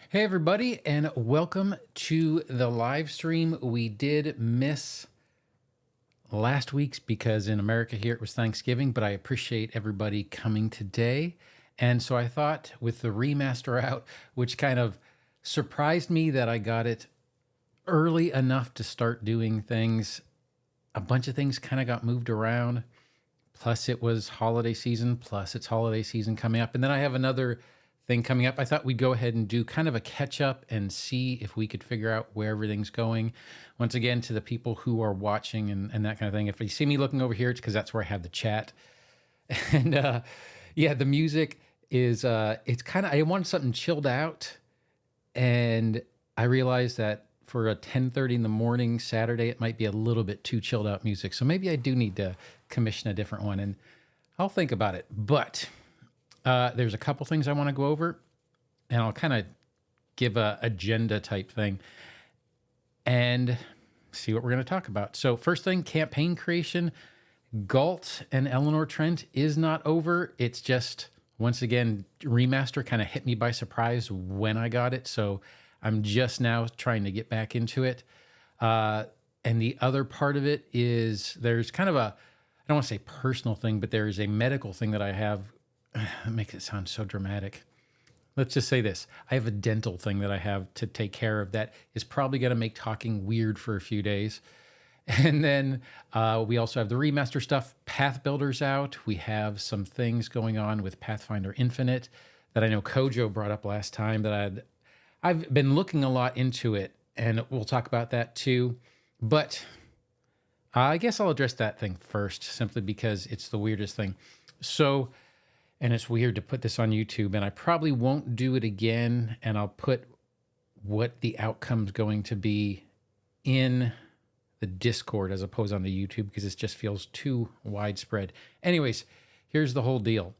Hey, everybody, and welcome to the live stream. We did miss last week's because in America here it was Thanksgiving, but I appreciate everybody coming today. And so I thought with the remaster out, which kind of surprised me that I got it early enough to start doing things, a bunch of things kind of got moved around. Plus, it was holiday season, plus it's holiday season coming up. And then I have another thing coming up. I thought we'd go ahead and do kind of a catch up and see if we could figure out where everything's going. Once again, to the people who are watching and that kind of thing, if you see me looking over here, it's because that's where I have the chat. And yeah, the music is, it's kind of, I wanted something chilled out. And I realized that for a 10:30 in the morning Saturday, it might be a little bit too chilled out music. So maybe I do need to commission a different one, and I'll think about it. But there's a couple things I want to go over, and I'll kind of give a agenda type thing and see what we're going to talk about. So first thing, campaign creation. Galt and Eleanor Trent is not over. It's just, once again, Remaster kind of hit me by surprise when I got it. So I'm just now trying to get back into it. And the other part of it is there's kind of a, I don't want to say personal thing, but there is a medical thing that I have. That makes it sound so dramatic. Let's just say this. I have a dental thing that I have to take care of that is probably going to make talking weird for a few days. And then we also have the remaster stuff. Path Builder's out. We have some things going on with Pathfinder Infinite that I know Kojo brought up last time that I've been looking a lot into it, and we'll talk about that too. But I guess I'll address that thing first, simply because it's the weirdest thing. So, and it's weird to put this on YouTube, and I probably won't do it again, and I'll put what the outcome's going to be in the Discord as opposed onto YouTube because it just feels too widespread. Anyways, here's the whole deal.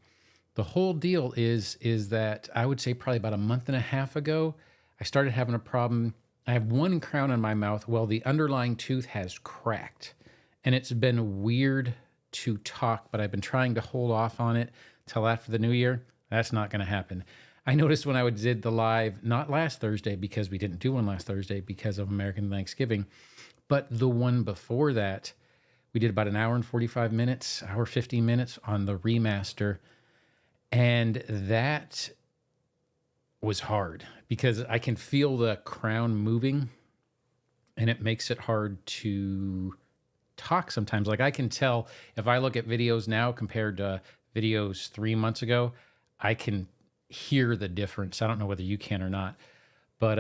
The whole deal is that I would say probably about a month and a half ago, I started having a problem. I have one crown in my mouth. Well, the underlying tooth has cracked, and it's been weird to talk, but I've been trying to hold off on it till after the new year. That's not going to happen. I noticed when I did the live, not last Thursday because we didn't do one last Thursday because of American Thanksgiving, but the one before that, we did about an hour and 45 minutes, hour 50 minutes on the remaster. And that was hard because I can feel the crown moving, and it makes it hard to talk sometimes. Like I can tell if I look at videos now compared to videos 3 months ago, I can hear the difference. I don't know whether you can or not, but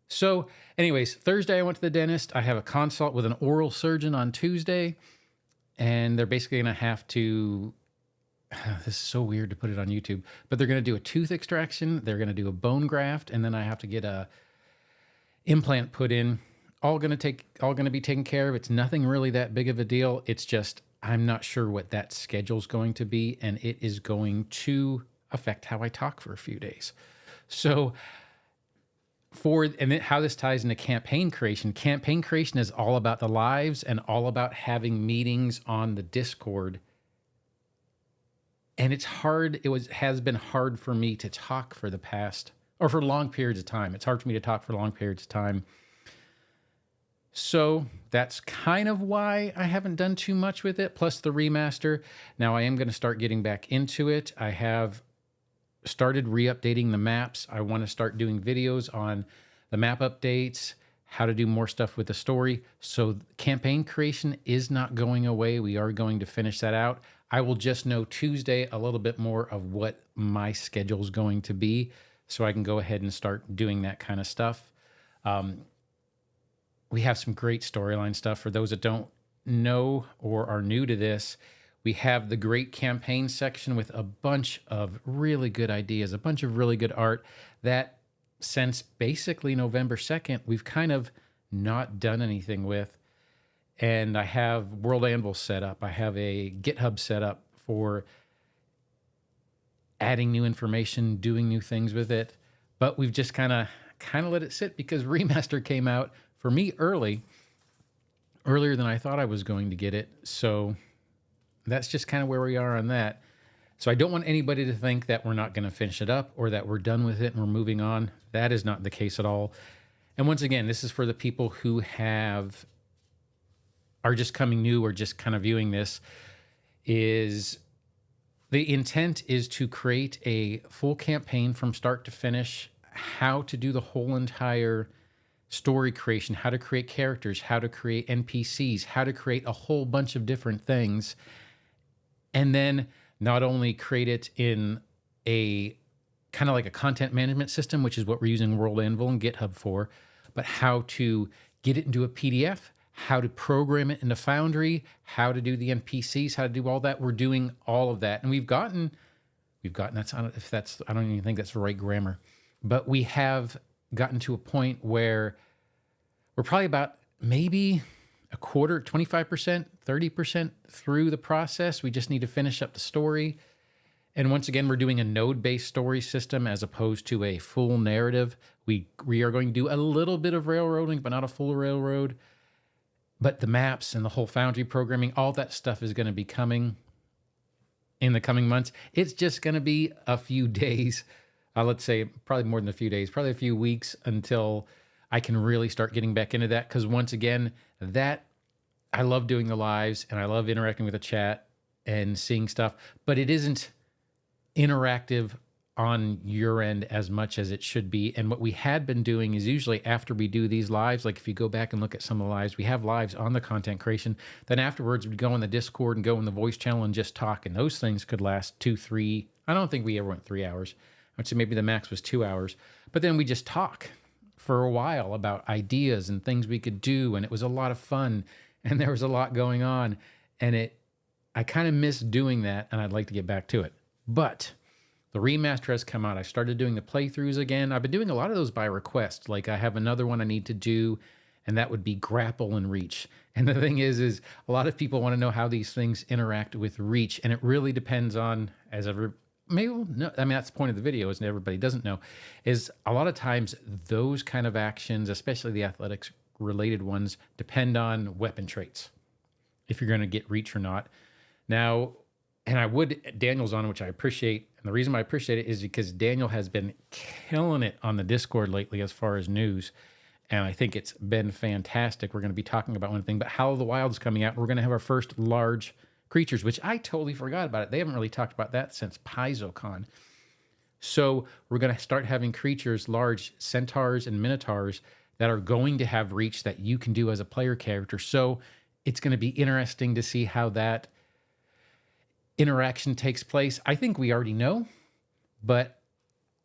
so anyways, Thursday I went to the dentist. I have a consult with an oral surgeon on Tuesday, and they're basically going to have to, this is so weird to put it on YouTube, but they're going to do a tooth extraction. They're going to do a bone graft, and then I have to get a implant put in. All going to be taken care of. It's nothing really that big of a deal. It's just, I'm not sure what that schedule's going to be, and it is going to affect how I talk for a few days. So and then how this ties into campaign creation. Campaign creation is all about the lives and all about having meetings on the Discord. And it's hard. Has been hard for me to talk for the past, or for long periods of time. It's hard for me to talk for long periods of time. So that's kind of why I haven't done too much with it, plus the remaster. Now I am going to start getting back into it. I have started re-updating the maps. I want to start doing videos on the map updates, how to do more stuff with the story. So campaign creation is not going away. We are going to finish that out. I will just know Tuesday a little bit more of what my schedule is going to be, so I can go ahead and start doing that kind of stuff. We have some great storyline stuff. For those that don't know or are new to this, we have the great campaign section with a bunch of really good ideas, a bunch of really good art that since basically November 2nd, we've kind of not done anything with. And I have World Anvil set up. I have a GitHub set up for adding new information, doing new things with it. But we've just kind of let it sit because Remaster came out for me earlier than I thought I was going to get it. So that's just kind of where we are on that. So I don't want anybody to think that we're not going to finish it up or that we're done with it and we're moving on. That is not the case at all. And once again, this is for the people who are just coming new or just kind of viewing this. Is the intent is to create a full campaign from start to finish, how to do the whole entire story creation, how to create characters, how to create NPCs, how to create a whole bunch of different things. And then not only create it in a kind of like a content management system, which is what we're using World Anvil and GitHub for, but how to get it into a PDF, how to program it into Foundry, how to do the NPCs, how to do all that. We're doing all of that. And we've gotten, that's, I don't even think that's the right grammar, but we have gotten to a point where we're probably about maybe a quarter, 25%, 30% through the process. We just need to finish up the story. And once again, we're doing a node-based story system as opposed to a full narrative. We are going to do a little bit of railroading, but not a full railroad. But the maps and the whole Foundry programming, all that stuff is going to be coming in the coming months. It's just going to be a few days. Let's say probably more than a few days, probably a few weeks until I can really start getting back into that. Because once again, I love doing the lives and I love interacting with the chat and seeing stuff, but it isn't interactive on your end as much as it should be. And what we had been doing is usually after we do these lives, like if you go back and look at some of the lives, we have lives on the content creation. Then afterwards we'd go in the Discord and go in the voice channel and just talk. And those things could last 2, 3, I don't think we ever went 3 hours. I'd say maybe the max was 2 hours, but then we just talk for a while about ideas and things we could do. And it was a lot of fun and there was a lot going on, and I kind of miss doing that and I'd like to get back to it. But the remaster has come out. I started doing the playthroughs again. I've been doing a lot of those by request. Like I have another one I need to do, and that would be grapple and reach. And the thing is a lot of people want to know how these things interact with reach. And it really depends on, that's the point of the video, is everybody doesn't know, is a lot of times those kind of actions, especially the athletics related ones, depend on weapon traits, if you're going to get reach or not. Now, and Daniel's on, which I appreciate. And the reason why I appreciate it is because Daniel has been killing it on the Discord lately as far as news. And I think it's been fantastic. We're going to be talking about one thing, but Howl of the Wild is coming out. We're going to have our first large creatures, which I totally forgot about it. They haven't really talked about that since PaizoCon. So we're going to start having creatures, large centaurs and minotaurs, that are going to have reach that you can do as a player character. So it's going to be interesting to see how that interaction takes place. I think we already know, but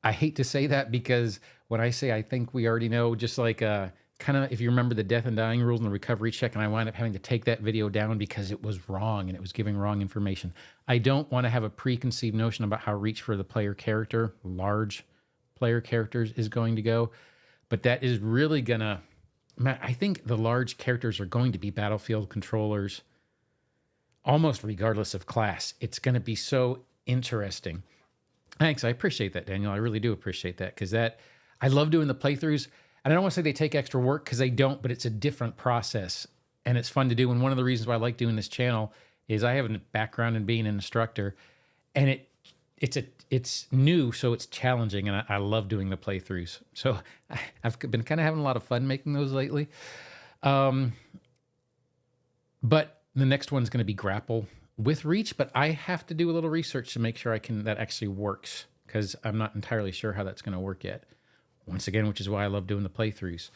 I hate to say that, because when I say I think we already know, just like kind of, if you remember the death and dying rules and the recovery check, and I wound up having to take that video down because it was wrong and it was giving wrong information. I don't want to have a preconceived notion about how reach for the player character, large player characters, is going to go. But that is really gonna, I think the large characters are going to be battlefield controllers almost regardless of class. It's going to be so interesting. Thanks. I appreciate that, Daniel. I really do appreciate that, because I love doing the playthroughs. And I don't want to say they take extra work, because they don't, but it's a different process and it's fun to do. And one of the reasons why I like doing this channel is I have a background in being an instructor, and it's new, so it's challenging, and I love doing the playthroughs. So I've been kind of having a lot of fun making those lately. But the next one's going to be grapple with reach, but I have to do a little research to make sure that actually works, because I'm not entirely sure how that's going to work yet. Once again, which is why I love doing the playthroughs.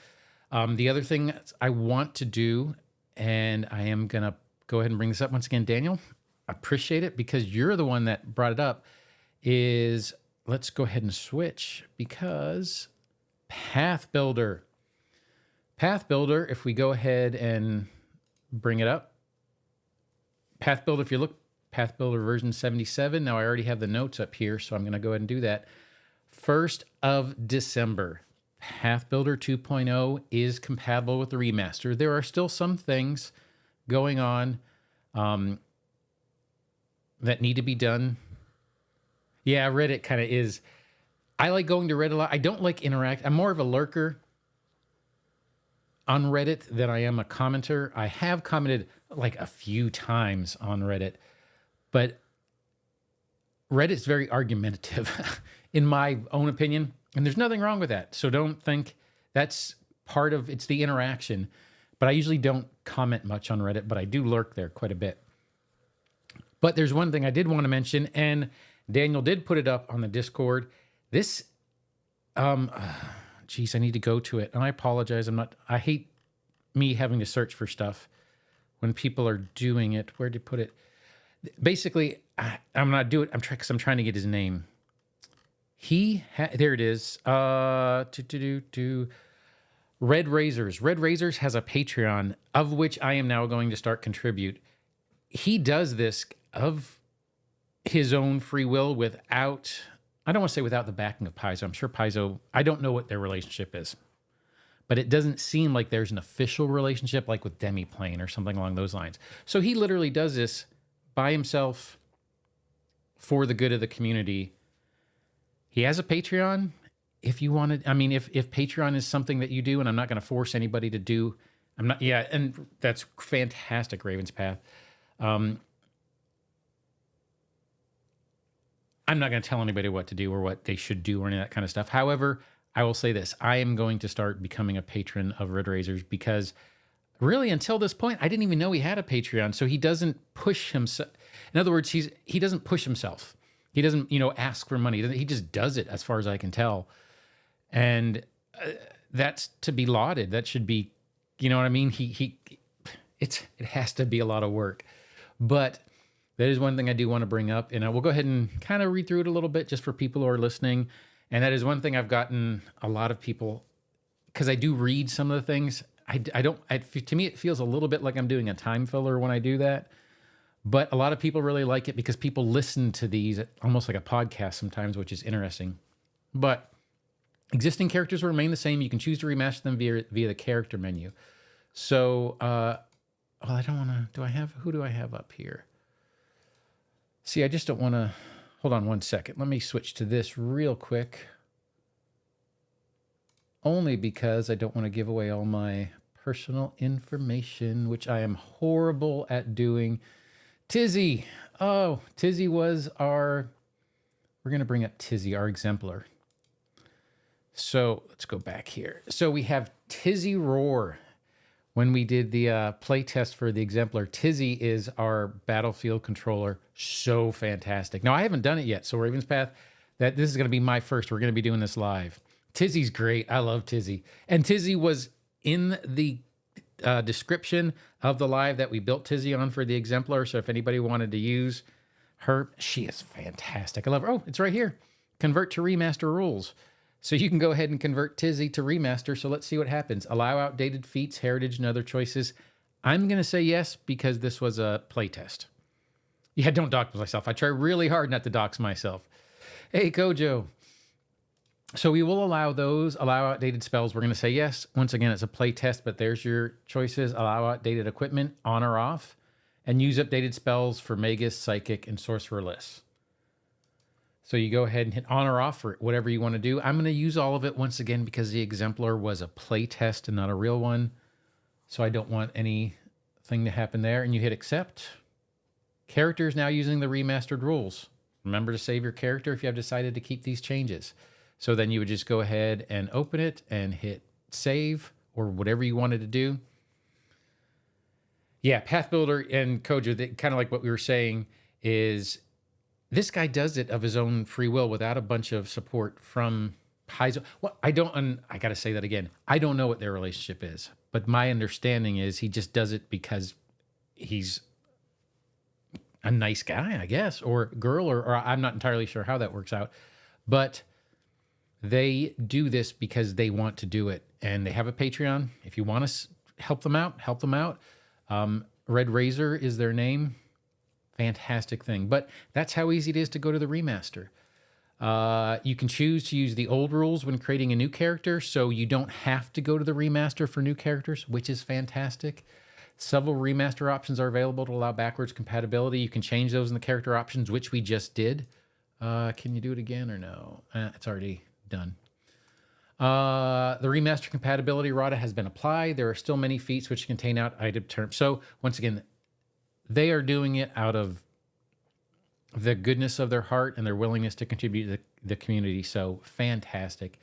The other thing I want to do, and I am going to go ahead and bring this up once again, Daniel, appreciate it, because you're the one that brought it up, is let's go ahead and switch, because Path Builder, if we go ahead and bring it up, Path Builder, if you look, Path Builder version 77. Now I already have the notes up here, so I'm going to go ahead and do that. 1st of December, Path Builder 2.0 is compatible with the remaster. There are still some things going on that need to be done. Yeah, Reddit kind of is. I like going to Reddit a lot. I don't like interact. I'm more of a lurker on Reddit than I am a commenter. I have commented like a few times on Reddit, but Reddit's very argumentative, in my own opinion, and there's nothing wrong with that. So don't think that's part of it's the interaction. But I usually don't comment much on Reddit, but I do lurk there quite a bit. But there's one thing I did want to mention, and Daniel did put it up on the Discord. This, geez, I need to go to it, and I apologize. I hate me having to search for stuff when people are doing it. Where did you put it? Basically, I'm not doing it. Because I'm trying to get his name. There it is. Red Razors. Red Razors has a Patreon, of which I am now going to start contribute. He does this of his own free will without, I don't want to say without the backing of Paizo. I'm sure Paizo, I don't know what their relationship is, but it doesn't seem like there's an official relationship like with Demiplane or something along those lines. So he literally does this by himself for the good of the community. He has a Patreon. If you wanted, I mean, if Patreon is something that you do, and I'm not going to force anybody to do, and that's fantastic, Raven's Path. I'm not going to tell anybody what to do or what they should do or any of that kind of stuff. However, I will say this. I am going to start becoming a patron of Red Razors because really until this point, I didn't even know he had a Patreon. So he doesn't push himself. In other words, he doesn't push himself. He doesn't, ask for money. He just does it as far as I can tell. And that's to be lauded. That should be, you know what I mean? It has to be a lot of work. But that is one thing I do want to bring up. And I will go ahead and kind of read through it a little bit just for people who are listening. And that is one thing I've gotten a lot of people, because I do read some of the things. To me, it feels a little bit like I'm doing a time filler when I do that. But a lot of people really like it because people listen to these almost like a podcast sometimes, which is interesting. But existing characters will remain the same. You can choose to remaster them via the character menu. So, I don't want to, who do I have up here? See, I just don't want to, hold on one second. Let me switch to this real quick. Only because I don't want to give away all my personal information, which I am horrible at doing. Tizzy. Oh, Tizzy was we're going to bring up Tizzy, our exemplar. So let's go back here. So we have Tizzy Roar. When we did the play test for the exemplar, Tizzy is our battlefield controller. So fantastic. Now, I haven't done it yet. So Raven's Path, this is going to be my first. We're going to be doing this live. Tizzy's great. I love Tizzy. And Tizzy was in the description of the live that we built Tizzy on for the exemplar. So if anybody wanted to use her, she is fantastic. I love her. Oh, it's right here. Convert to remaster rules. So you can go ahead and convert Tizzy to remaster. So let's see what happens. Allow outdated feats, heritage, and other choices. I'm going to say yes because this was a playtest. Yeah, don't dox myself. I try really hard not to dox myself. Hey, Kojo. So we will allow outdated spells. We're going to say yes. Once again, it's a play test, but there's your choices. Allow outdated equipment, on or off, and use updated spells for Magus, Psychic, and Sorcerer lists. So you go ahead and hit on or off for whatever you want to do. I'm going to use all of it once again because the exemplar was a play test and not a real one. So I don't want anything to happen there. And you hit accept. Characters now using the remastered rules. Remember to save your character if you have decided to keep these changes. So then you would just go ahead and open it and hit save or whatever you wanted to do. Yeah, Path Builder and Kojo, kind of like what we were saying, is this guy does it of his own free will without a bunch of support from Paizo. Well, I got to say that again. I don't know what their relationship is, but my understanding is he just does it because he's a nice guy, I guess, or girl, or I'm not entirely sure how that works out. But they do this because they want to do it, and they have a Patreon. If you want to help them out, help them out. Red Razor is their name. Fantastic thing. But that's how easy it is to go to the remaster. You can choose to use the old rules when creating a new character, so you don't have to go to the remaster for new characters, which is fantastic. Several remaster options are available to allow backwards compatibility. You can change those in the character options, which we just did. Can you do it again or no? It's already done. The remaster compatibility errata has been applied. There are still many feats which contain out item terms. So once again, they are doing it out of the goodness of their heart and their willingness to contribute to the community. So fantastic.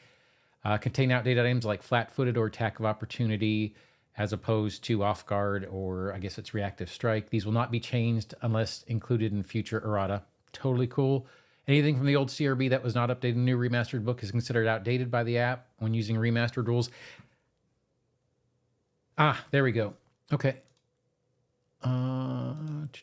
Contain outdated items like flat-footed or attack of opportunity, as opposed to off guard, or I guess it's reactive strike. These will not be changed unless included in future errata. Totally cool. Anything from the old CRB that was not updated in the new remastered book is considered outdated by the app when using remastered rules. Ah, there we go. Okay. Oops.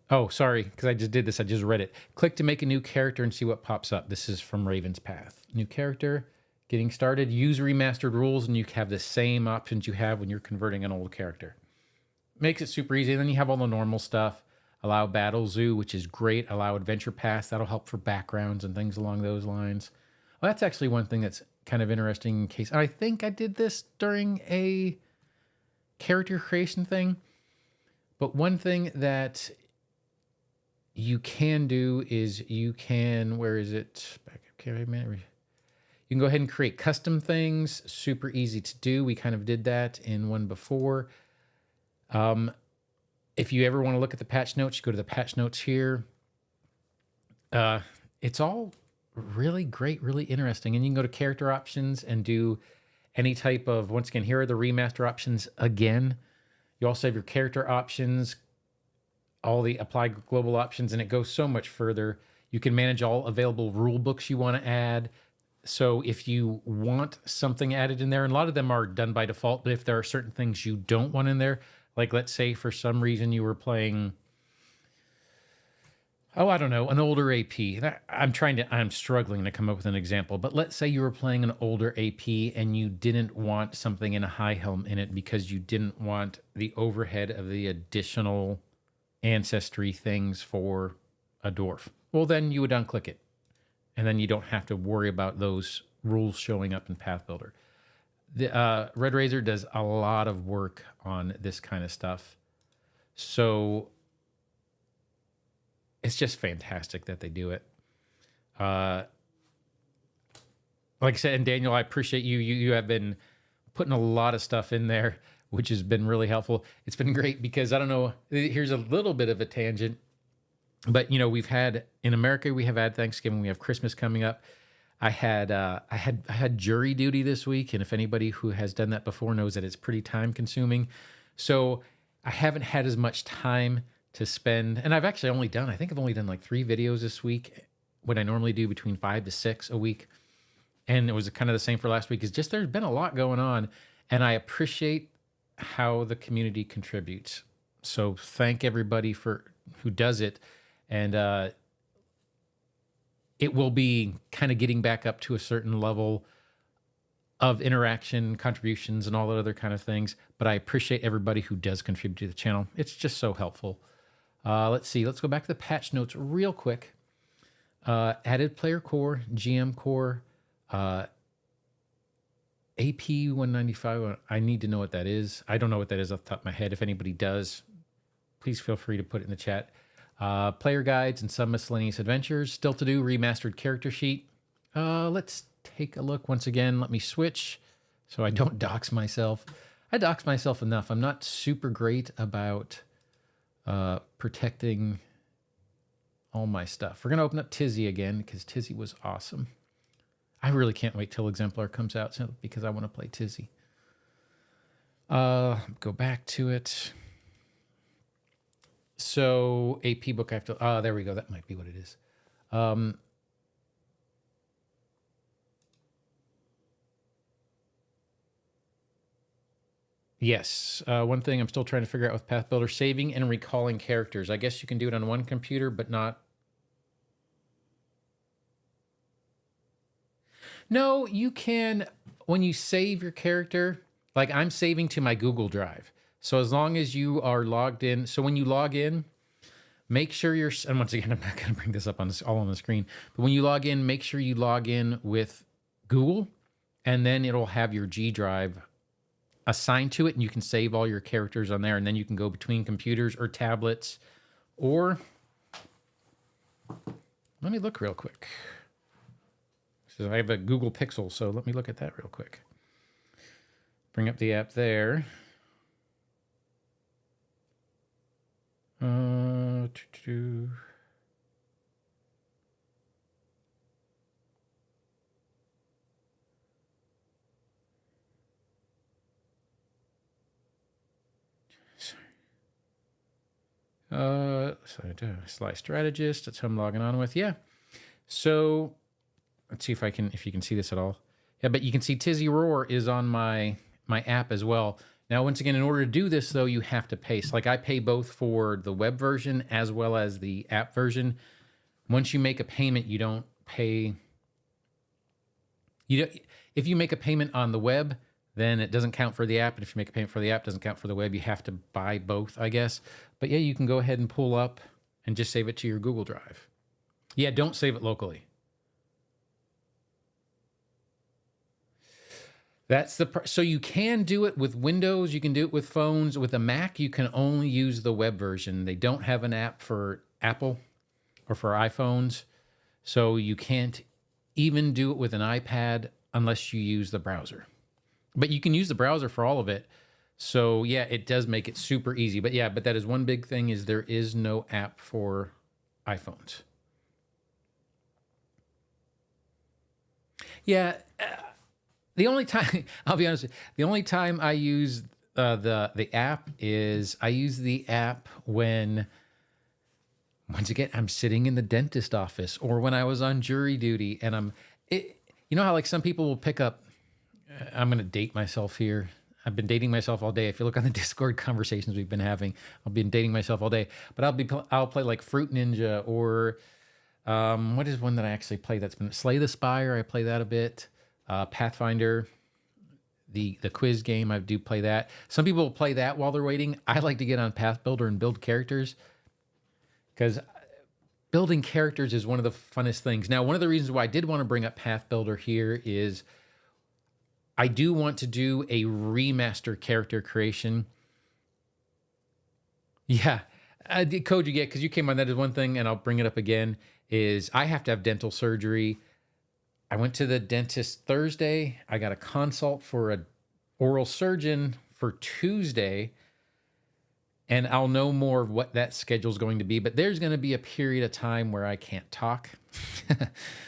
Oh, sorry, because I just did this. I just read it. Click to make a new character and see what pops up. This is from Raven's Path. New character, getting started. Use remastered rules, and you have the same options you have when you're converting an old character. Makes it super easy. And then you have all the normal stuff. Allow Battle Zoo, which is great. Allow Adventure Pass. That'll help for backgrounds and things along those lines. Well, that's actually one thing that's kind of interesting in case. I think I did this during a character creation thing. But one thing that you can do is you can, where is it? You can go ahead and create custom things. Super easy to do. We kind of did that in one before. If you ever want to look at the patch notes, you go to the patch notes here. It's all really great, really interesting. And you can go to character options and do any type of, once again, here are the remaster options again. You also have your character options, all the apply global options, and it goes so much further. You can manage all available rule books you want to add. So if you want something added in there, and a lot of them are done by default, but if there are certain things you don't want in there, like let's say for some reason you were playing, I don't know, an older AP. I'm struggling to come up with an example, but let's say you were playing an older AP and you didn't want something in a high helm in it because you didn't want the overhead of the additional ancestry things for a dwarf. Well, then you would unclick it. And then you don't have to worry about those rules showing up in Path Builder. The Red Razor does a lot of work on this kind of stuff. So it's just fantastic that they do it. Like I said, and Daniel, I appreciate you. You have been putting a lot of stuff in there, which has been really helpful. It's been great because I don't know, here's a little bit of a tangent, but you know, we've had in America, we have had Thanksgiving, we have Christmas coming up. I had jury duty this week, and if anybody who has done that before knows that it's pretty time consuming. So I haven't had as much time to spend, and I've actually only done, I think I've only done like 3 videos this week, when I normally do between 5 to 6 a week. And it was kind of the same for last week. It's just there's been a lot going on, and I appreciate how the community contributes. So thank everybody for who does it. And it will be kind of getting back up to a certain level of interaction, contributions, and all that other kind of things. But I appreciate everybody who does contribute to the channel. It's just so helpful. Let's see. Let's go back to the patch notes real quick. Added player core, GM core, AP 195. I need to know what that is. I don't know what that is off the top of my head. If anybody does, please feel free to put it in the chat. Player guides and some miscellaneous adventures. Still to do, remastered character sheet. Let's take a look once again. Let me switch so I don't dox myself. I dox myself enough. I'm not super great about protecting all my stuff. We're going to open up Tizzy again because Tizzy was awesome. I really can't wait till Exemplar comes out because I want to play Tizzy. Go back to it. So AP book I have to, there we go. That might be what it is. Yes. One thing I'm still trying to figure out with Path Builder, saving and recalling characters. I guess you can do it on one computer, but not. No, you can, when you save your character, like I'm saving to my Google Drive. So as long as you are logged in, so when you log in, make sure you're, and once again, I'm not going to bring this up on this all on the screen, but when you log in, make sure you log in with Google, and then it'll have your G Drive assigned to it, and you can save all your characters on there, and then you can go between computers or tablets, or let me look real quick. So I have a Google Pixel, so let me look at that real quick. Bring up the app there. Sly Strategist. That's who I'm logging on with. Yeah. So let's see if you can see this at all. Yeah, but you can see Tizzy Roar is on my app as well. Now, once again, in order to do this, though, you have to pay. So, like, I pay both for the web version as well as the app version. Once you make a payment, you don't pay. If you make a payment on the web, then it doesn't count for the app. And if you make a payment for the app, it doesn't count for the web. You have to buy both, I guess. But yeah, you can go ahead and pull up and just save it to your Google Drive. Yeah, don't save it locally. So you can do it with Windows, you can do it with phones. With a Mac, you can only use the web version. They don't have an app for Apple or for iPhones. So you can't even do it with an iPad unless you use the browser. But you can use the browser for all of it. So yeah, it does make it super easy. But yeah, that is one big thing, is there is no app for iPhones. Yeah. The only time, I'll be honest, the only time I use the app is I use the app when, once again, I'm sitting in the dentist office, or when I was on jury duty and you know how like some people will pick up, I'm going to date myself here. I've been dating myself all day. If you look on the Discord conversations we've been having, I've been dating myself all day, but I'll play like Fruit Ninja, or what is one that I actually play that's been Slay the Spire. I play that a bit. Pathfinder, the quiz game, I do play that. Some people play that while they're waiting. I like to get on Path Builder and build characters, because building characters is one of the funnest things. Now, one of the reasons why I did want to bring up Path Builder here is I do want to do a remaster character creation. Yeah, the code you get, because you came on, that is one thing, and I'll bring it up again, is I have to have dental surgery. I went to the dentist Thursday. I got a consult for an oral surgeon for Tuesday, and I'll know more of what that schedule is going to be. But there's going to be a period of time where I can't talk.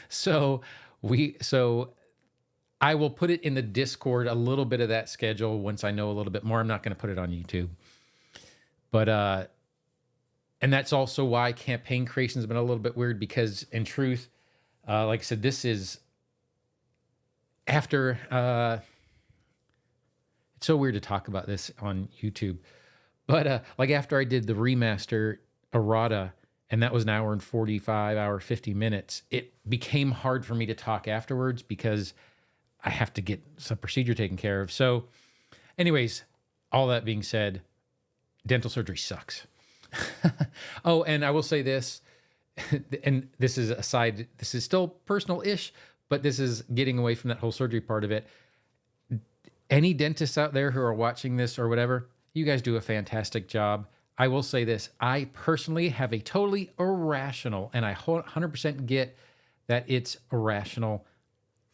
So I will put it in the Discord, a little bit of that schedule, once I know a little bit more. I'm not going to put it on YouTube. But and that's also why campaign creation has been a little bit weird, because in truth, like I said, this is after, it's so weird to talk about this on YouTube, but like after I did the remaster errata, and that was an hour and 50 minutes, it became hard for me to talk afterwards because I have to get some procedure taken care of. So anyways, all that being said, dental surgery sucks. Oh, and I will say this, and this is aside, this is still personal-ish, but this is getting away from that whole surgery part of it. Any dentists out there who are watching this or whatever, you guys do a fantastic job. I will say this, I personally have a totally irrational, and I 100% get that it's irrational,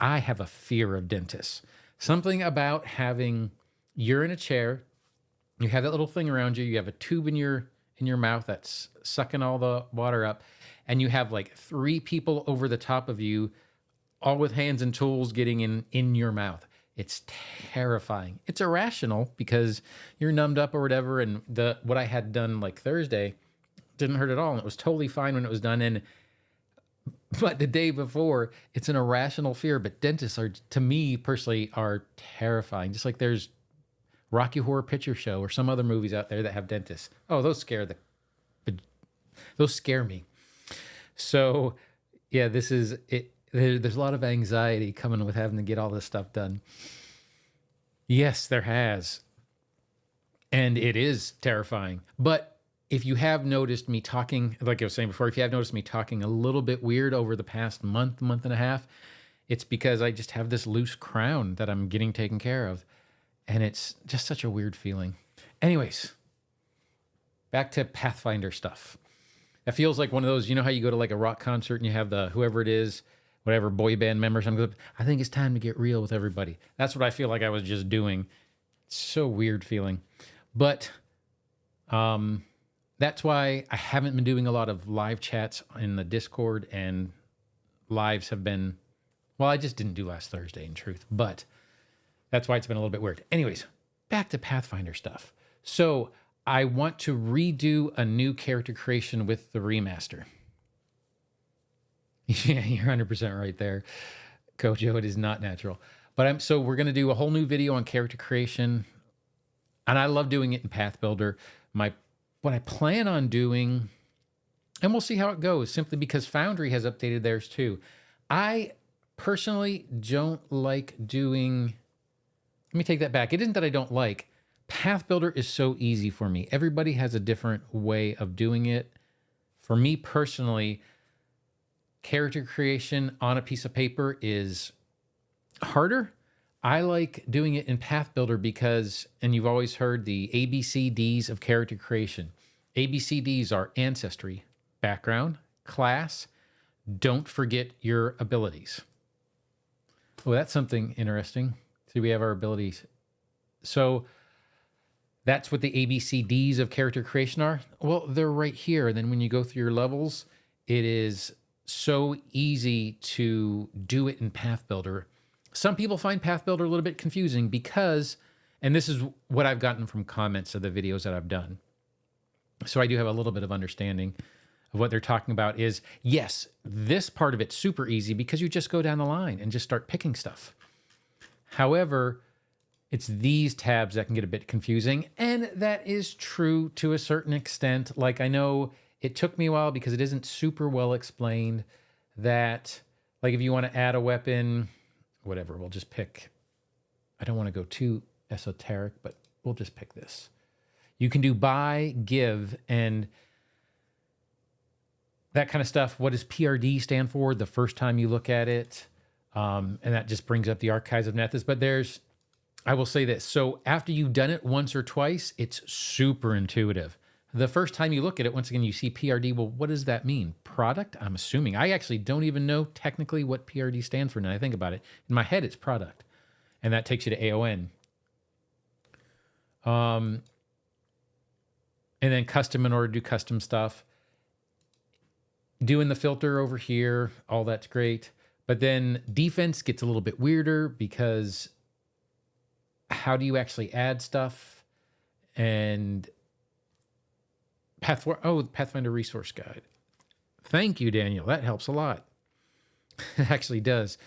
I have a fear of dentists. Something about you're in a chair, you have that little thing around you, you have a tube in your mouth that's sucking all the water up, and you have like 3 people over the top of you, all with hands and tools getting in your mouth. It's terrifying. It's irrational because you're numbed up or whatever, and what I had done like Thursday didn't hurt at all, and it was totally fine when it was done. But the day before, it's an irrational fear. But dentists are, to me personally, are terrifying. Just like there's Rocky Horror Picture Show or some other movies out there that have dentists. Oh, those scare me. So yeah, this is it. There's a lot of anxiety coming with having to get all this stuff done. Yes, there has. And it is terrifying. But if you have noticed me talking, like I was saying before, if you have noticed me talking a little bit weird over the past month and a half, it's because I just have this loose crown that I'm getting taken care of. And it's just such a weird feeling. Anyways, back to Pathfinder stuff. That feels like one of those, you know how you go to like a rock concert and you have whoever it is, whatever boy band members, I think it's time to get real with everybody. That's what I feel like I was just doing. It's so weird feeling. But that's why I haven't been doing a lot of live chats in the Discord, and lives have been, well, I just didn't do last Thursday in truth, but that's why it's been a little bit weird. Anyways, back to Pathfinder stuff. So I want to redo a new character creation with the remaster. Yeah, you're 100% right there, Kojo. It is not natural. But so we're going to do a whole new video on character creation. And I love doing it in Path Builder. What I plan on doing, and we'll see how it goes, simply because Foundry has updated theirs too. I personally don't like doing, let me take that back. It isn't that I don't like. Path Builder is so easy for me. Everybody has a different way of doing it. For me personally, character creation on a piece of paper is harder. I like doing it in Path Builder because, and you've always heard the ABCDs of character creation. ABCDs are ancestry, background, class. Don't forget your abilities. Oh, that's something interesting. So we have our abilities. So that's what the ABCDs of character creation are. Well, they're right here. And then when you go through your levels, it is so easy to do it in Path Builder. Some people find Path Builder a little bit confusing because, and this is what I've gotten from comments of the videos that I've done. So I do have a little bit of understanding of what they're talking about is, yes, this part of it's super easy because you just go down the line and just start picking stuff. However, it's these tabs that can get a bit confusing. And that is true to a certain extent. Like I know it took me a while because it isn't super well explained that, like if you want to add a weapon, whatever, we'll just pick, I don't want to go too esoteric, but we'll just pick this. You can do buy, give, and that kind of stuff. What does PRD stand for the first time you look at it? And that just brings up the archives of methods. But I will say this. So after you've done it once or twice, it's super intuitive. The first time you look at it, once again, you see PRD. Well, what does that mean? Product? I'm assuming. I actually don't even know technically what PRD stands for now I think about it. In my head, it's product. And that takes you to AON. And then custom in order to do custom stuff. Doing the filter over here, all that's great. But then defense gets a little bit weirder because how do you actually add stuff? And Pathfinder Resource Guide. Thank you, Daniel. That helps a lot. It actually does.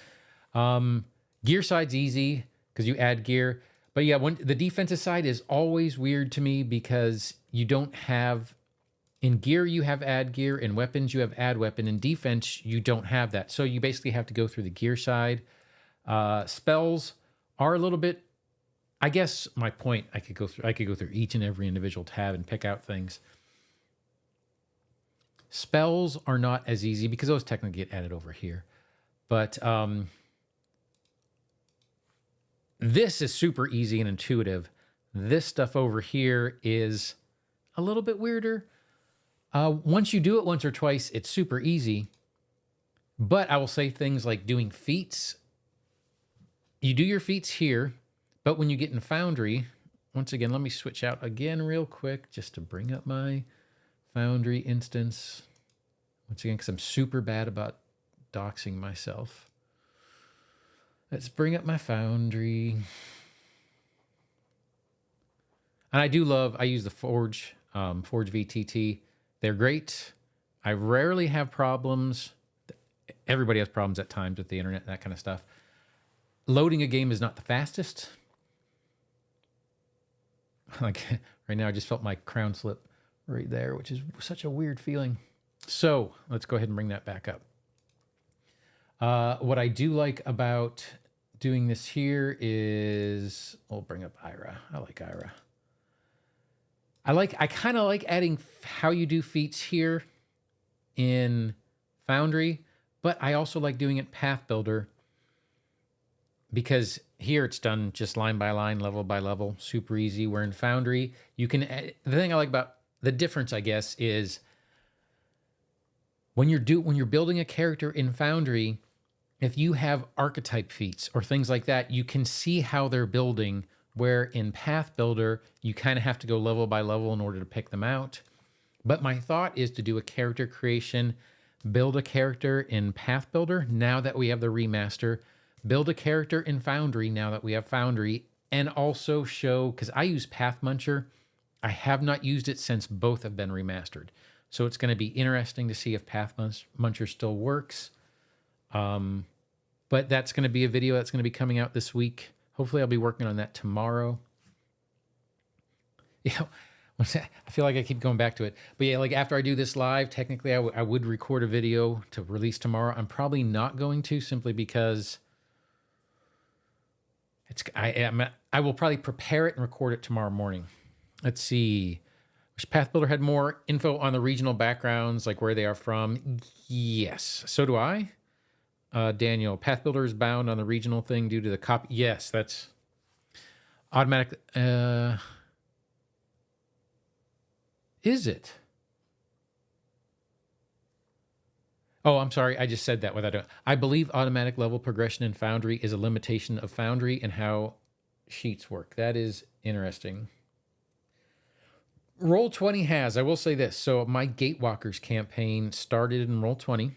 Gear side's easy because you add gear. But yeah, the defensive side is always weird to me because you don't have, in gear you have add gear, in weapons you have add weapon, in defense you don't have that. So you basically have to go through the gear side. Spells are a little bit, I guess my point, I could go through each and every individual tab and pick out things. Spells are not as easy because those technically get added over here. But this is super easy and intuitive. This stuff over here is a little bit weirder. Once you do it once or twice, it's super easy. But I will say things like doing feats. You do your feats here, but when you get in Foundry, once again, let me switch out again real quick just to bring up my Foundry instance. Once again, because I'm super bad about doxing myself. Let's bring up my Foundry. And I use the Forge VTT. They're great. I rarely have problems. Everybody has problems at times with the internet, that kind of stuff. Loading a game is not the fastest. Like right now, I just felt my crown slip right there, which is such a weird feeling. So let's go ahead and bring that back up. What I do like about doing this here is, we'll bring up Ira. I like Ira. I kind of like adding how you do feats here in Foundry, but I also like doing it Path Builder because here it's done just line by line, level by level, super easy. Where in Foundry, you can, the thing I like about the difference, I guess, is when you're building a character in Foundry, if you have archetype feats or things like that, you can see how they're building, where in Path Builder, you kind of have to go level by level in order to pick them out. But my thought is to do a character creation, build a character in Path Builder now that we have the remaster, build a character in Foundry now that we have Foundry, and also show, because I use Path Muncher. I have not used it since both have been remastered. So it's going to be interesting to see if Path Muncher still works. But that's going to be a video that's going to be coming out this week. Hopefully I'll be working on that tomorrow. Yeah, I feel like I keep going back to it. But yeah, like after I do this live, technically I would record a video to release tomorrow. I'm probably not going to, simply because I will probably prepare it and record it tomorrow morning. Let's see. Wish Path Builder had more info on the regional backgrounds, like where they are from. Yes, so do I. Daniel, Path Builder is bound on the regional thing due to the copy. Yes, that's automatic. Is it? Oh, I'm sorry. I just said that without a... I believe automatic level progression in Foundry is a limitation of Foundry and how sheets work. That is interesting. Roll20 has, I will say this. So my Gatewalkers campaign started in Roll20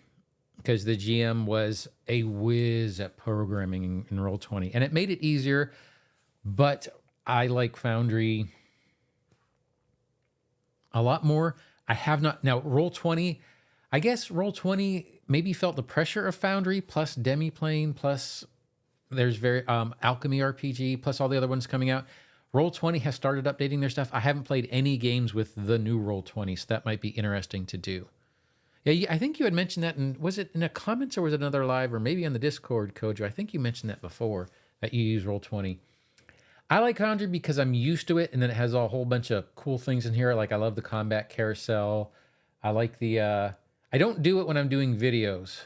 because the GM was a whiz at programming in Roll20. And it made it easier, but I like Foundry a lot more. I have not... Now, Roll20... I guess Roll20 maybe felt the pressure of Foundry, plus Demiplane, plus there's Alchemy RPG, plus all the other ones coming out. Roll20 has started updating their stuff. I haven't played any games with the new Roll20, so that might be interesting to do. Yeah, I think you had mentioned that, and was it in the comments or was it another live, or maybe on the Discord, Kojo? I think you mentioned that before, that you use Roll20. I like Foundry because I'm used to it, and then it has a whole bunch of cool things in here. Like I love the combat carousel. I like the... I don't do it when I'm doing videos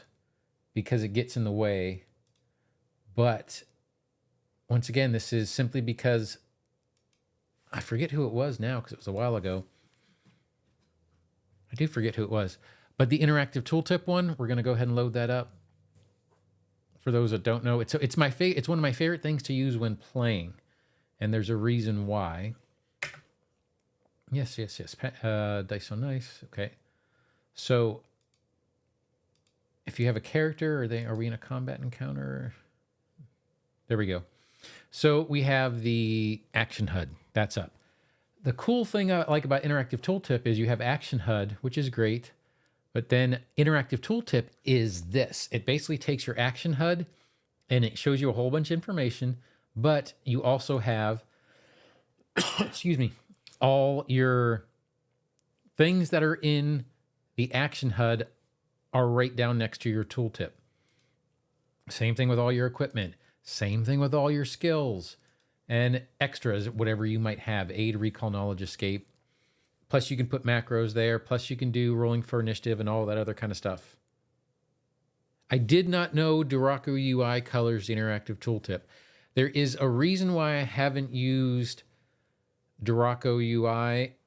because it gets in the way. But once again, this is simply because I forget who it was now because it was a while ago. I do forget who it was. But the interactive tooltip one, we're going to go ahead and load that up. For those that don't know, it's one of my favorite things to use when playing. And there's a reason why. Yes. Dice so nice. Okay. So if you have a character, are we in a combat encounter? There we go. So we have the action HUD. That's up. The cool thing I like about interactive tooltip is you have action HUD, which is great. But then interactive tooltip is this. It basically takes your action HUD and it shows you a whole bunch of information, but you also have, excuse me, all your things that are in the action HUD are right down next to your tooltip. Same thing with all your equipment. Same thing with all your skills and extras, whatever you might have, aid, recall, knowledge, escape. Plus you can put macros there. Plus you can do rolling for initiative and all that other kind of stuff. I did not know Duraco UI colors the interactive tooltip. There is a reason why I haven't used Duraco UI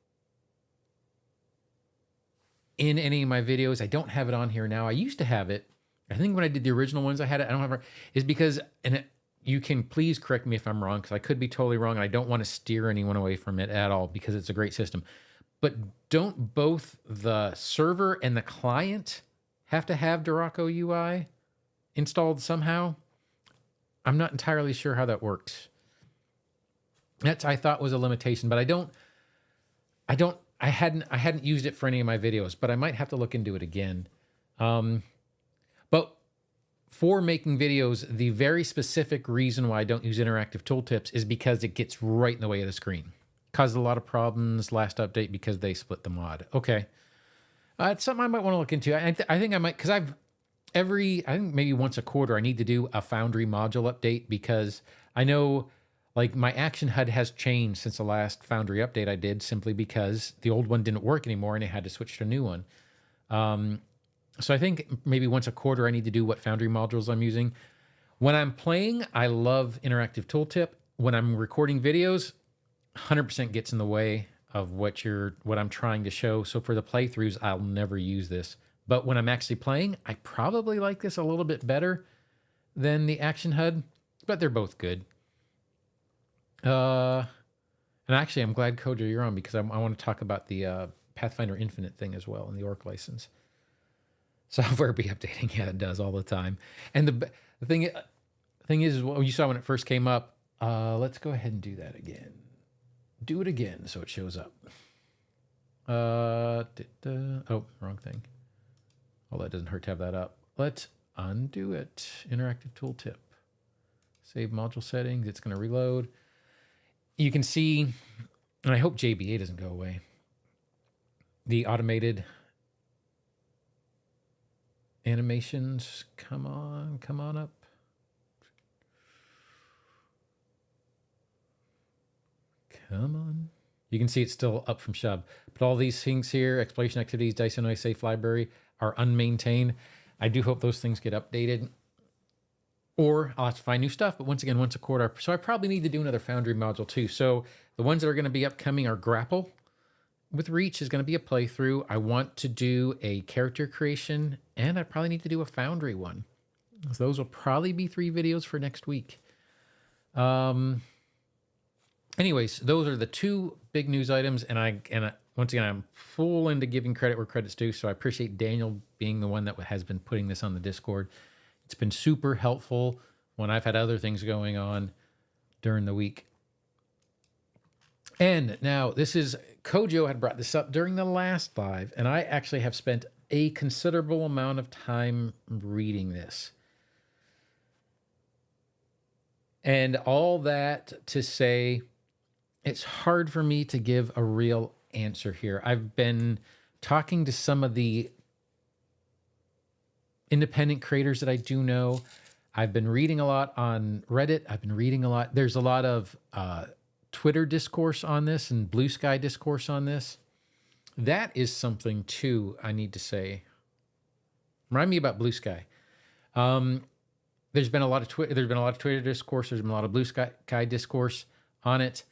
in any of my videos. I don't have it on here now. I used to have it. I think when I did the original ones, I had it. I don't have it. Is because, you can please correct me if I'm wrong, because I could be totally wrong, and I don't want to steer anyone away from it at all, because it's a great system. But don't both the server and the client have to have Duraco UI installed somehow? I'm not entirely sure how that works. That's, I thought, was a limitation, but I hadn't used it for any of my videos, but I might have to look into it again. But for making videos, the very specific reason why I don't use interactive tooltips is because it gets right in the way of the screen. Caused a lot of problems last update because they split the mod. Okay. It's something I might want to look into. I think I might, because I think maybe once a quarter, I need to do a Foundry module update, because I know like my action HUD has changed since the last Foundry update I did, simply because the old one didn't work anymore and I had to switch to a new one. So I think maybe once a quarter I need to do what Foundry modules I'm using. When I'm playing, I love interactive tooltip. When I'm recording videos, 100% gets in the way of what I'm trying to show. So for the playthroughs, I'll never use this. But when I'm actually playing, I probably like this a little bit better than the action HUD, but they're both good. And actually, I'm glad, Kojo, you're on, because I want to talk about the Pathfinder Infinite thing as well, and the orc license. Software be updating. Yeah, it does all the time. And the thing is what you saw when it first came up. Let's go ahead and do that again. do it again so it shows up. Oh, wrong thing. Oh, that doesn't hurt to have that up. Let's undo it. Interactive tooltip. Save module settings. It's going to reload. You can see, and I hope JBA doesn't go away, the automated animations. Come on up. Come on. You can see it's still up from shove. But all these things here, exploration activities, Dyson Noise Safe Library, are unmaintained. I do hope those things get updated. Or I'll have to find new stuff, but once again, once a quarter. So I probably need to do another Foundry module too. So the ones that are going to be upcoming are Grapple with Reach is going to be a playthrough. I want to do a character creation, and I probably need to do a Foundry one. So those will probably be 3 videos for next week. Anyways, those are the 2 big news items, and once again, I'm full into giving credit where credit's due, so I appreciate Daniel being the one that has been putting this on the Discord. It's been super helpful when I've had other things going on during the week. And now, Kojo had brought this up during the last live, and I actually have spent a considerable amount of time reading this. And all that to say, it's hard for me to give a real answer here. I've been talking to some of the independent creators that I do know. I've been reading a lot on Reddit. I've been reading a lot. There's a lot of Twitter discourse on this and BlueSky discourse on this. That is something too I need to say. Remind me about BlueSky. There's been a lot of Twitter discourse. There's been a lot of BlueSky discourse on it.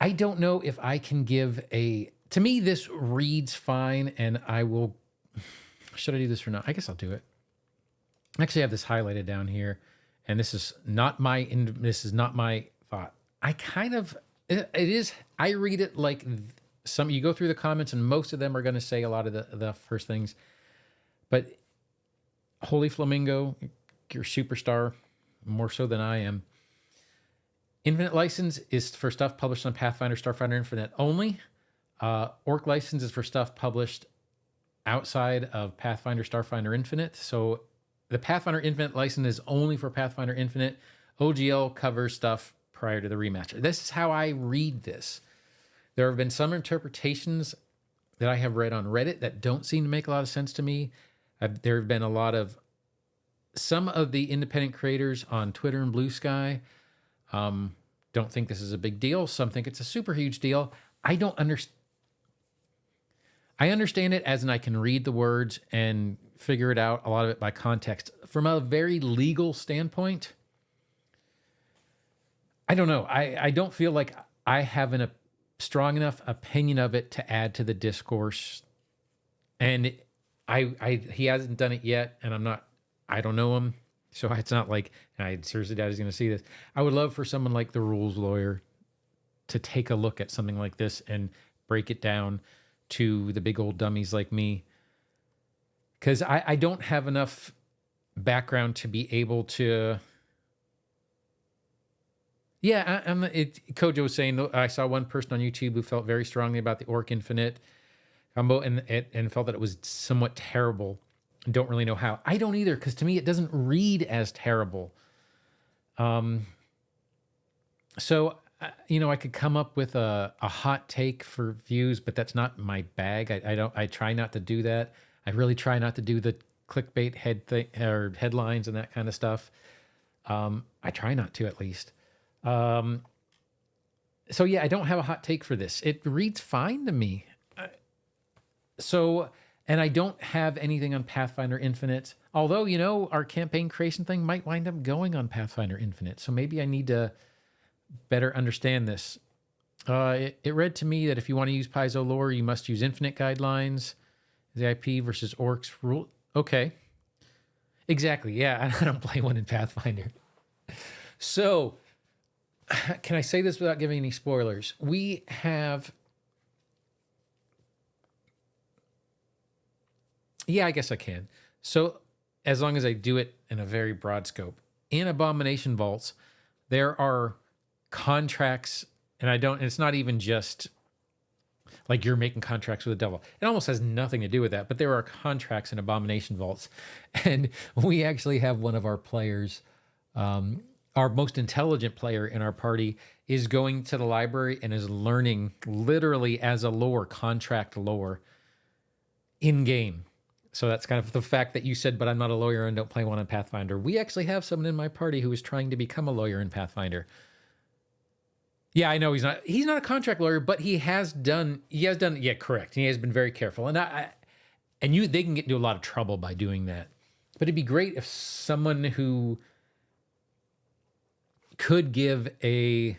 I don't know if I can give to me, this reads fine, and I will, should I do this or not? I guess I'll do it. I actually have this highlighted down here, and this is not my thought. I read it like you go through the comments, and most of them are going to say a lot of the first things, but Holy Flamingo, you're a superstar, more so than I am. Infinite license is for stuff published on Pathfinder, Starfinder Infinite only. Orc license is for stuff published outside of Pathfinder, Starfinder Infinite. So the Pathfinder Infinite license is only for Pathfinder Infinite. OGL covers stuff prior to the remaster. This is how I read this. There have been some interpretations that I have read on Reddit that don't seem to make a lot of sense to me. There have been some of the independent creators on Twitter and BlueSky don't think this is a big deal. Some think it's a super huge deal. I don't understand. I understand it as in I can read the words and figure it out, a lot of it by context. From a very legal standpoint, I don't know. I don't feel like I have a strong enough opinion of it to add to the discourse. And he hasn't done it yet, and I don't know him. So it's not like, I seriously doubt he's going to see this. I would love for someone like the rules lawyer to take a look at something like this and break it down to the big old dummies like me. Because I don't have enough background to be able to... Yeah, Kojo was saying, I saw one person on YouTube who felt very strongly about the Orc Infinite combo and felt that it was somewhat terrible. Don't really know how. I don't either, because to me it doesn't read as terrible. So I could come up with a hot take for views, but that's not my bag. I try not to do that. I really try not to do the clickbait headlines and that kind of stuff. I try not to, at least. So yeah, I don't have a hot take for this. It reads fine to me. And I don't have anything on Pathfinder Infinite. Although, our campaign creation thing might wind up going on Pathfinder Infinite. So maybe I need to better understand this. It read to me that if you want to use Paizo lore, you must use Infinite guidelines. ZIP versus Orcs rule. Okay. Exactly. Yeah, I don't play one in Pathfinder. So, can I say this without giving any spoilers? We have... Yeah, I guess I can. So as long as I do it in a very broad scope. In Abomination Vaults, there are contracts And it's not even just like you're making contracts with the devil. It almost has nothing to do with that, but there are contracts in abomination vaults. And we actually have one of our players, our most intelligent player in our party, is going to the library and is learning literally as a lore, contract lore in game. So that's kind of the fact that you said, but I'm not a lawyer and don't play one on Pathfinder. We actually have someone in my party who is trying to become a lawyer in Pathfinder. Yeah, I know he's not a contract lawyer, but he has done, yeah, correct. He has been very careful. And they can get into a lot of trouble by doing that. But it'd be great if someone who could give a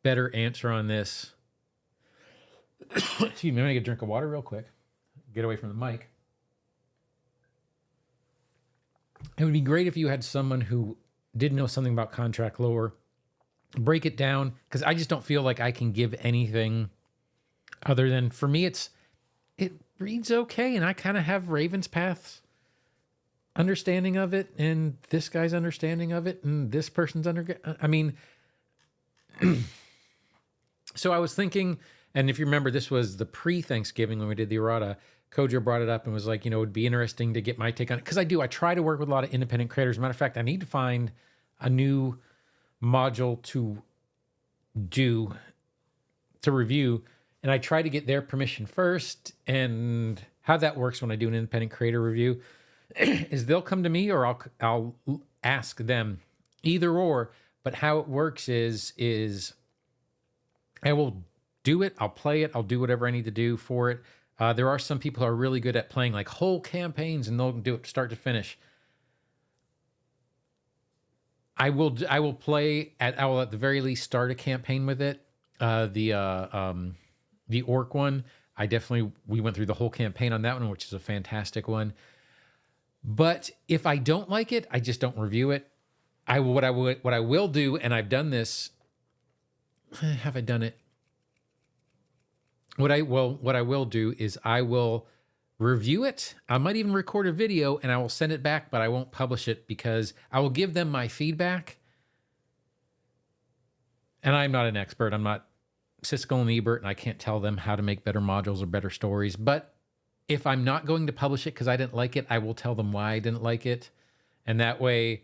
better answer on this. Excuse me, I'm gonna get a drink of water real quick. Get away from the mic. It would be great if you had someone who did know something about contract lore, break it down, because I just don't feel like I can give anything other than, for me, it reads okay, and I kind of have Raven's Path's understanding of it, and this guy's understanding of it, and this person's so I was thinking, and if you remember, this was the pre-Thanksgiving when we did the errata. Kojo brought it up and was like, it'd be interesting to get my take on it. Because I try to work with a lot of independent creators. As a matter of fact, I need to find a new module to review. And I try to get their permission first. And how that works when I do an independent creator review is they'll come to me or I'll ask them, either or. But how it works is I will do it. I'll play it. I'll do whatever I need to do for it. There are some people who are really good at playing like whole campaigns, and they'll do it start to finish. I will at the very least start a campaign with it. The orc one, we went through the whole campaign on that one, which is a fantastic one. But if I don't like it, I just don't review it. What I will do, and I've done this. Have I done it? What I will do is I will review it. I might even record a video and I will send it back, but I won't publish it because I will give them my feedback. And I'm not an expert. I'm not Siskel and Ebert, and I can't tell them how to make better modules or better stories. But if I'm not going to publish it because I didn't like it, I will tell them why I didn't like it. And that way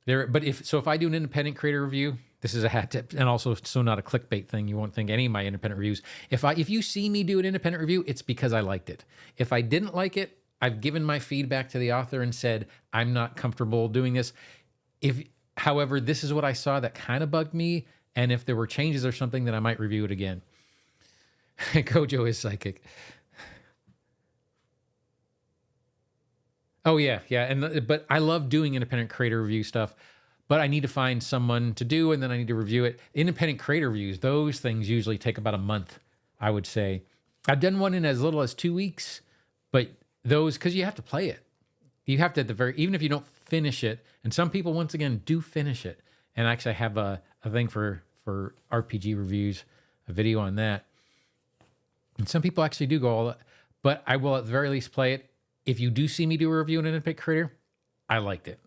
if I do an independent creator review, this is a hat tip, and also so not a clickbait thing. You won't think any of my independent reviews. If you see me do an independent review, it's because I liked it. If I didn't like it, I've given my feedback to the author and said, I'm not comfortable doing this. However, this is what I saw that kind of bugged me, and if there were changes or something, then I might review it again. Kojo is psychic. Oh yeah. But I love doing independent creator review stuff. But I need to find someone to do, and then I need to review it. Independent creator reviews, those things usually take about a month, I would say. I've done one in as little as 2 weeks, but those, because you have to play it. You have to, even if you don't finish it, and some people, once again, do finish it. And actually I have a thing for RPG reviews, a video on that. And some people actually do go all that, but I will at the very least play it. If you do see me do a review on an independent creator, I liked it.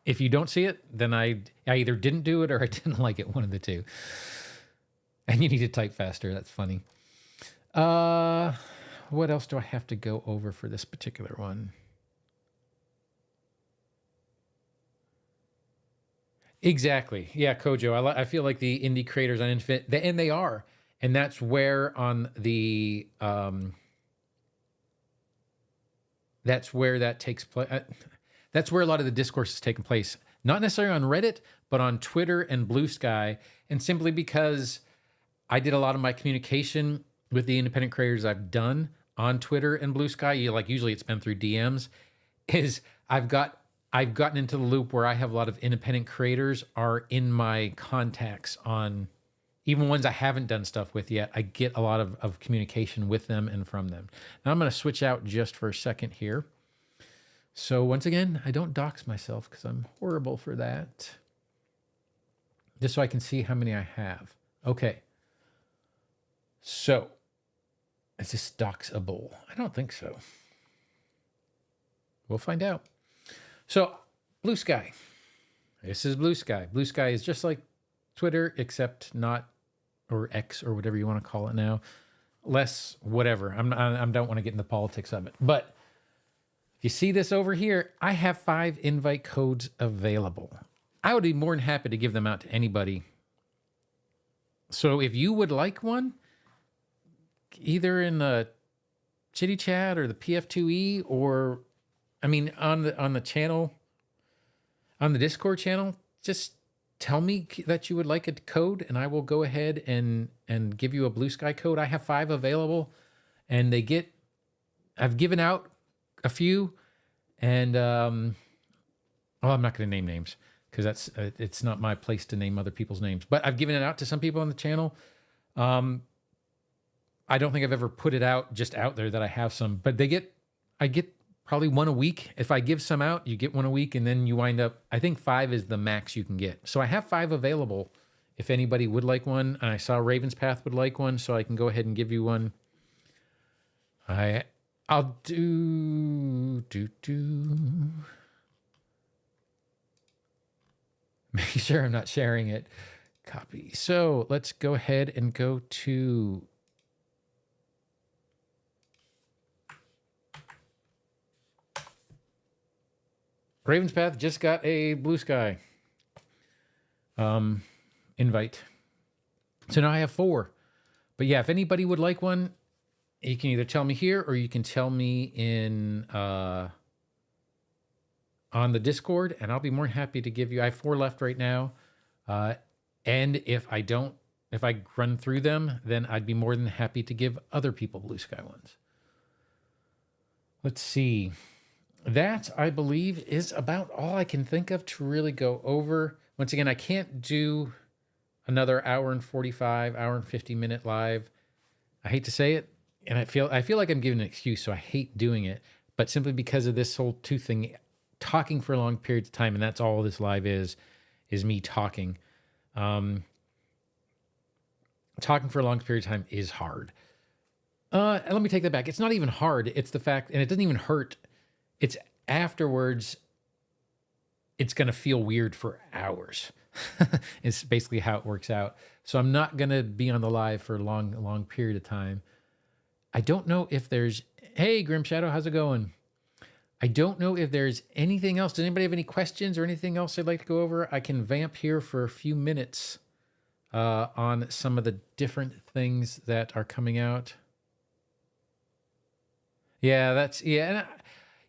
If you don't see it, then I either didn't do it or I didn't like it, one of the two. And you need to type faster. That's funny. What else do I have to go over for this particular one? Exactly. Yeah, Kojo. I feel like the indie creators on Infinite, and they are. And that's where on the... that's where that takes place. That's where a lot of the discourse is taking place. Not necessarily on Reddit, but on Twitter and BlueSky. And simply because I did a lot of my communication with the independent creators I've done on Twitter and BlueSky, usually it's been through DMs, is I've gotten into the loop where I have a lot of independent creators are in my contacts on, even ones I haven't done stuff with yet. I get a lot of communication with them and from them. Now I'm going to switch out just for a second here. So once again, I don't dox myself because I'm horrible for that. Just so I can see how many I have. Okay. So, is this doxable? I don't think so. We'll find out. So, BlueSky. This is BlueSky. BlueSky is just like Twitter, except not, or X or whatever you want to call it now. Less whatever. I don't want to get into politics of it. But if you see this over here, I have 5 invite codes available. I would be more than happy to give them out to anybody. So if you would like one, either in the Chitty Chat or the PF2E, or I mean on the channel, on the Discord channel, just tell me that you would like a code, and I will go ahead and give you a BlueSky code. I have 5 available, and I've given out a few, and I'm not going to name names because it's not my place to name other people's names. But I've given it out to some people on the channel. I don't think I've ever put it out just out there that I have some, but I get probably 1 a week. If I give some out, you get 1 a week, and then you wind up, I think 5 is the max you can get. So I have 5 available if anybody would like one. And I saw Raven's Path would like one, so I can go ahead and give you one. I'll do. Make sure I'm not sharing it. Copy. So let's go ahead and go to Raven's Path. Just got a BlueSky invite. So now I have 4. But yeah, if anybody would like one, you can either tell me here or you can tell me in on the Discord, and I'll be more than happy to give you. I have 4 left right now. And if I run through them, then I'd be more than happy to give other people BlueSky ones. Let's see. That, I believe, is about all I can think of to really go over. Once again, I can't do another hour and 45, hour and 50-minute live. I hate to say it, and I feel like I'm giving an excuse, so I hate doing it. But simply because of this whole 2 thing, talking for long periods of time, and that's all this live is me talking. Talking for a long period of time is hard. Let me take that back. It's not even hard. It's the fact, and it doesn't even hurt. It's afterwards, it's going to feel weird for hours. It's basically how it works out. So I'm not going to be on the live for a long period of time. I don't know if there's, hey, Grim Shadow, how's it going? I don't know if there's anything else. Does anybody have any questions or anything else they'd like to go over? I can vamp here for a few minutes on some of the different things that are coming out. Yeah, and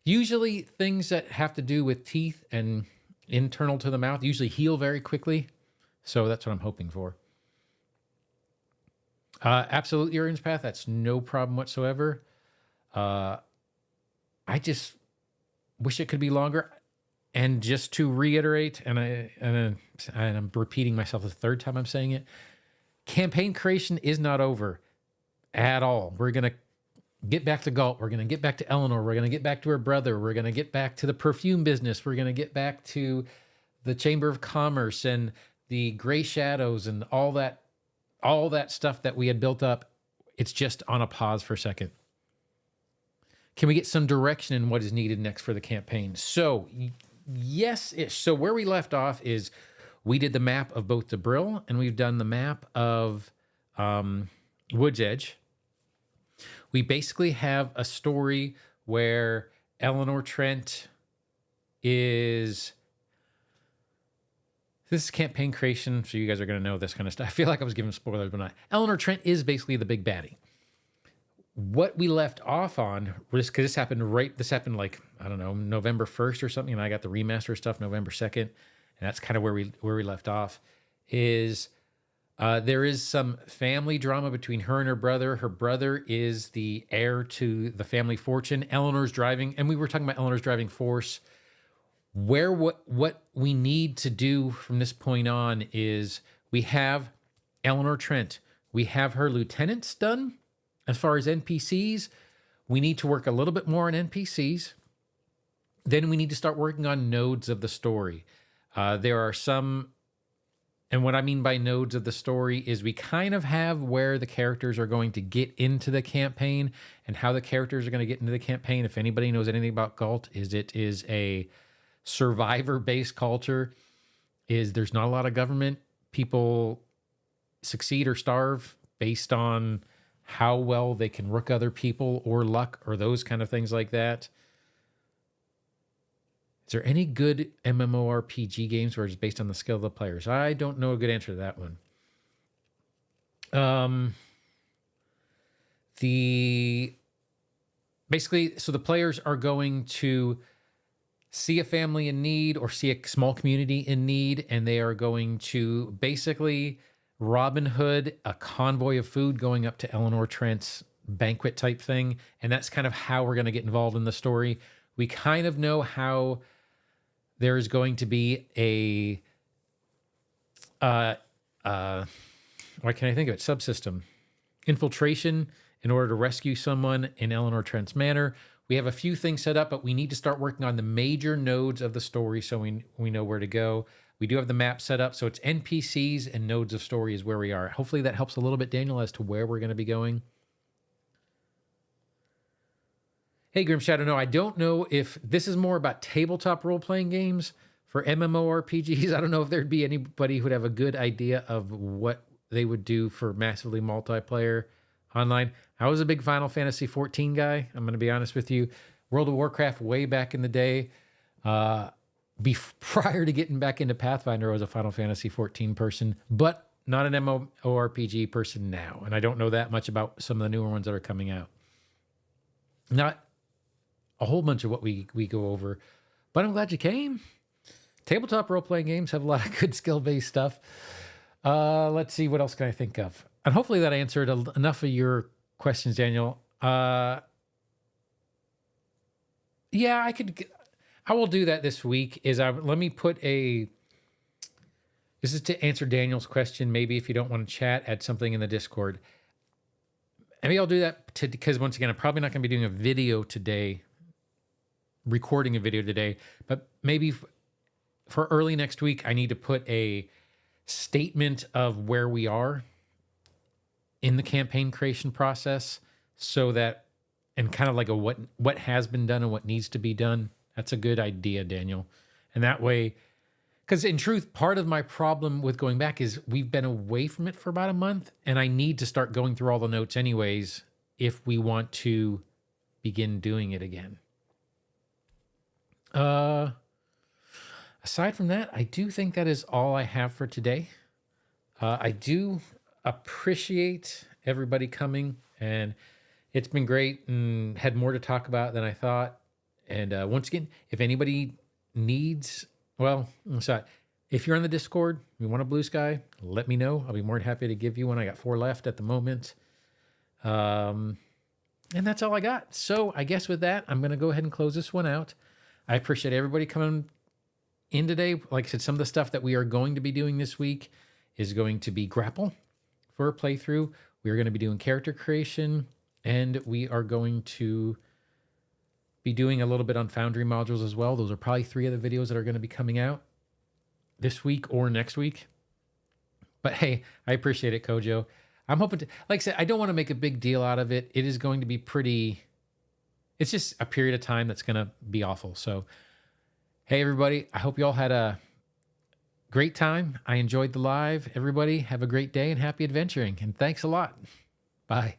usually things that have to do with teeth and internal to the mouth usually heal very quickly. So that's what I'm hoping for. Absolutely, Raven's Path. That's no problem whatsoever. I just wish it could be longer. And just to reiterate, and I'm repeating myself the 3rd time I'm saying it, campaign creation is not over at all. We're going to get back to Galt. We're going to get back to Eleanor. We're going to get back to her brother. We're going to get back to the perfume business. We're going to get back to the Chamber of Commerce and the Gray Shadows and all that stuff that we had built up. It's just on a pause for a second. Can we get some direction in what is needed next for the campaign? So yes-ish. So where we left off is we did the map of both the Brill and we've done the map of Wood's Edge. We basically have a story where Eleanor Trent is... This is campaign creation, so you guys are going to know this kind of stuff. I feel like I was giving spoilers, but not. Eleanor Trent is basically the big baddie. What we left off on, because this happened like, I don't know, November 1st or something, and I got the remaster stuff November 2nd, and that's kind of where we left off, is there is some family drama between her and her brother. Her brother is the heir to the family fortune. Eleanor's driving, and we were talking about Eleanor's driving force. What we need to do from this point on is we have Eleanor Trent. We have her lieutenants done. As far as NPCs, we need to work a little bit more on NPCs. Then we need to start working on nodes of the story. There are some, and what I mean by nodes of the story is we kind of have where the characters are going to get into the campaign and how the characters are going to get into the campaign. If anybody knows anything about Galt, it is a survivor-based culture. There's not a lot of government. people succeed or starve based on how well they can rook other people or luck or those kind of things like that. Is there any good MMORPG games where it's based on the skill of the players? I don't know a good answer to that one. Basically, so the players are going to see a family in need or see a small community in need, and they are going to basically Robin Hood a convoy of food going up to Eleanor Trent's banquet type thing. And that's kind of how we're going to get involved in the story. We kind of know how there's going to be a, why can't I think of it? Subsystem. Infiltration in order to rescue someone in Eleanor Trent's manor. We have a few things set up, but we need to start working on the major nodes of the story so we know where to go. We do have the map set up, so it's NPCs and nodes of story is where we are. Hopefully that helps a little bit, Daniel, as to where we're going to be going. Hey, Grim Shadow, no, I don't know if this is more about tabletop role-playing games. For MMORPGs, I don't know if there'd be anybody who'd have a good idea of what they would do for massively multiplayer online. I was a big Final Fantasy 14 guy. I'm going to be honest with you. World of Warcraft way back in the day. Prior to getting back into Pathfinder, I was a Final Fantasy 14 person, but not an MMORPG person now. And I don't know that much about some of the newer ones that are coming out. Not a whole bunch of what we go over, but I'm glad you came. Tabletop role-playing games have a lot of good skill-based stuff. Let's see, what else can I think of? And hopefully that answered enough of your questions, Daniel. Yeah, I will do that this week. Let me put this is to answer Daniel's question. Maybe if you don't want to chat, add something in the Discord. Maybe I'll do that because once again, I'm probably not going to be doing a video today, recording a video today, but maybe for early next week, I need to put a statement of where we are in the campaign creation process so that, and kind of like a what has been done and what needs to be done. That's a good idea, Daniel. And that way, because in truth, part of my problem with going back is we've been away from it for about a month, and I need to start going through all the notes anyways if we want to begin doing it again. Aside from that, I do think that is all I have for today. I do appreciate everybody coming, and it's been great and had more to talk about than I thought. And once again, if anybody needs, well, I'm sorry, if you're on the Discord, you want a BlueSky, let me know. I'll be more than happy to give you one. I got 4 left at the moment. And that's all I got. So I guess with that, I'm going to go ahead and close this one out. I appreciate everybody coming in today. Like I said, some of the stuff that we are going to be doing this week is going to be grapple for a playthrough. We are going to be doing character creation, and we are going to be doing a little bit on Foundry modules as well. Those are probably 3 of the videos that are going to be coming out this week or next week. But hey, I appreciate it, Kojo. I'm hoping to, like I said, I don't want to make a big deal out of it. It is going to be it's just a period of time that's going to be awful. So, hey, everybody, I hope you all had a great time. I enjoyed the live. Everybody, have a great day and happy adventuring. And thanks a lot. Bye.